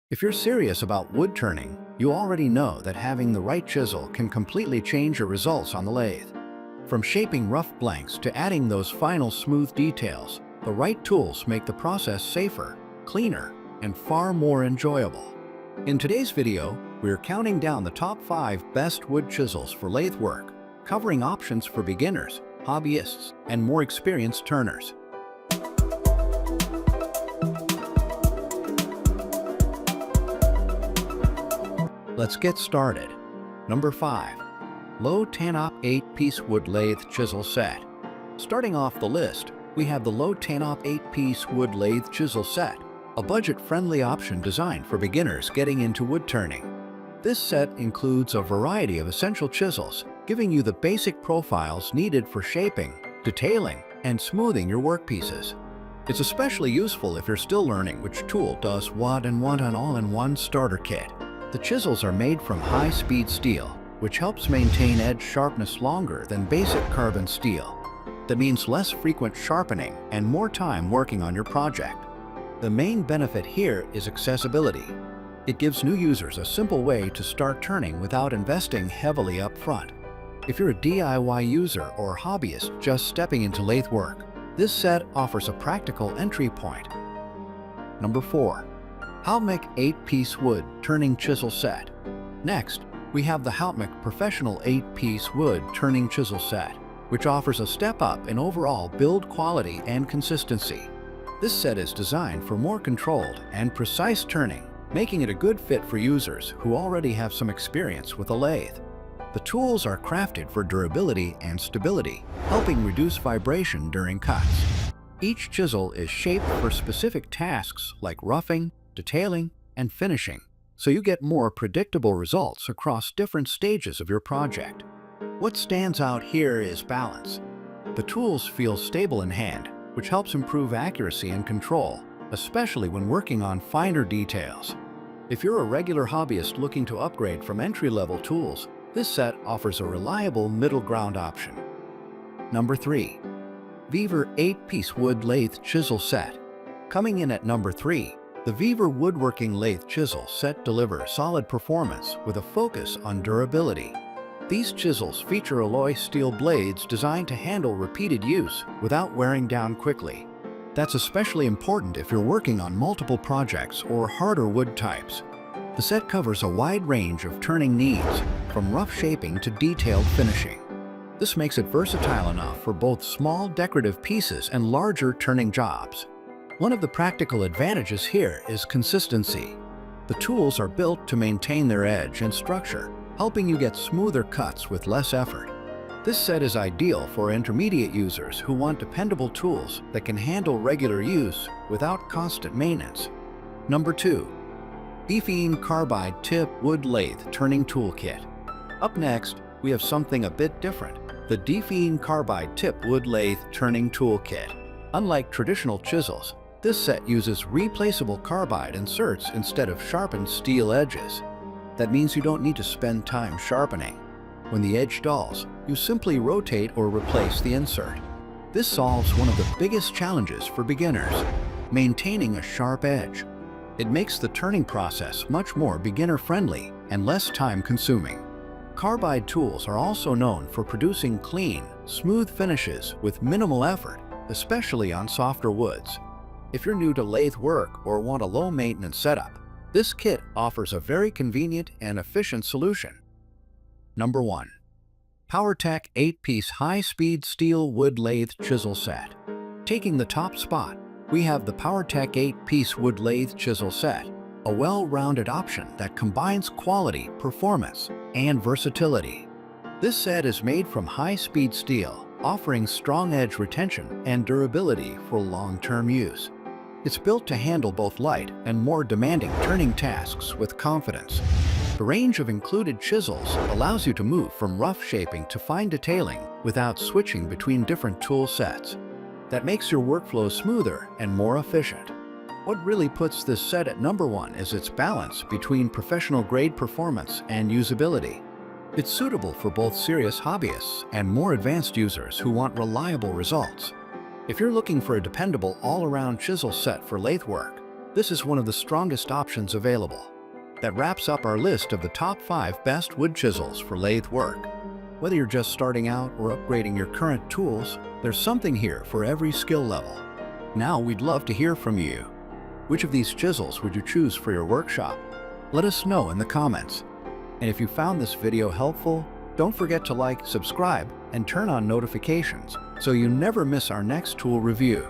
If you're serious about wood turning, you already know that having the right chisel can completely change your results on the lathe. From shaping rough blanks to adding those final smooth details, the right tools make the process safer, cleaner, and far more enjoyable. In today's video, we're counting down the top 5 best wood chisels for lathe work, covering options for beginners, hobbyists, and more experienced turners. Let's get started. Number 5. LoTanop 8-piece wood lathe chisel set. Starting off the list, we have the LoTanop 8-piece wood lathe chisel set, a budget-friendly option designed for beginners getting into wood turning. This set includes a variety of essential chisels, giving you the basic profiles needed for shaping, detailing, and smoothing your workpieces. It's especially useful if you're still learning which tool does what and want an all-in-one starter kit. The chisels are made from high-speed steel, which helps maintain edge sharpness longer than basic carbon steel. That means less frequent sharpening and more time working on your project. The main benefit here is accessibility. It gives new users a simple way to start turning without investing heavily up front. If you're a DIY user or hobbyist just stepping into lathe work, this set offers a practical entry point. Number 4. HAUTMEC 8-piece wood turning chisel set. Next, we have the HAUTMEC Professional 8-piece wood turning chisel set, which offers a step up in overall build quality and consistency. This set is designed for more controlled and precise turning, making it a good fit for users who already have some experience with a lathe. The tools are crafted for durability and stability, helping reduce vibration during cuts. Each chisel is shaped for specific tasks like roughing, detailing, and finishing, so you get more predictable results across different stages of your project. What stands out here is balance. The tools feel stable in hand, which helps improve accuracy and control, especially when working on finer details. If you're a regular hobbyist looking to upgrade from entry-level tools, this set offers a reliable middle ground option. Number 3. VEVOR 8-piece wood lathe chisel set. Coming in at number 3, the VEVOR woodworking lathe chisel set delivers solid performance with a focus on durability. These chisels feature alloy steel blades designed to handle repeated use without wearing down quickly. That's especially important if you're working on multiple projects or harder wood types. The set covers a wide range of turning needs, from rough shaping to detailed finishing. This makes it versatile enough for both small decorative pieces and larger turning jobs. One of the practical advantages here is consistency. The tools are built to maintain their edge and structure, helping you get smoother cuts with less effort. This set is ideal for intermediate users who want dependable tools that can handle regular use without constant maintenance. Number 2. DEEFIINE Carbide Tip Wood Lathe Turning Toolkit. Up next, we have something a bit different, the DEEFIINE Carbide Tip Wood Lathe Turning Toolkit. Unlike traditional chisels, this set uses replaceable carbide inserts instead of sharpened steel edges. That means you don't need to spend time sharpening. When the edge dulls, you simply rotate or replace the insert. This solves one of the biggest challenges for beginners, maintaining a sharp edge. It makes the turning process much more beginner-friendly and less time-consuming. Carbide tools are also known for producing clean, smooth finishes with minimal effort, especially on softer woods. If you're new to lathe work or want a low-maintenance setup, this kit offers a very convenient and efficient solution. Number 1. POWERTEC 8-piece high-speed steel wood lathe chisel set. Taking the top spot, we have the POWERTEC 8-piece wood lathe chisel set, a well-rounded option that combines quality, performance, and versatility. This set is made from high-speed steel, offering strong edge retention and durability for long-term use. It's built to handle both light and more demanding turning tasks with confidence. The range of included chisels allows you to move from rough shaping to fine detailing without switching between different tool sets. That makes your workflow smoother and more efficient. What really puts this set at number 1 is its balance between professional-grade performance and usability. It's suitable for both serious hobbyists and more advanced users who want reliable results. If you're looking for a dependable all-around chisel set for lathe work, This is one of the strongest options available. That wraps up our list of the top 5 best wood chisels for lathe work. Whether you're just starting out or upgrading your current tools, there's something here for every skill level. Now we'd love to hear from you. Which of these chisels would you choose for your workshop? Let us know in the comments. And if you found this video helpful, don't forget to like, subscribe, and turn on notifications so you never miss our next tool review.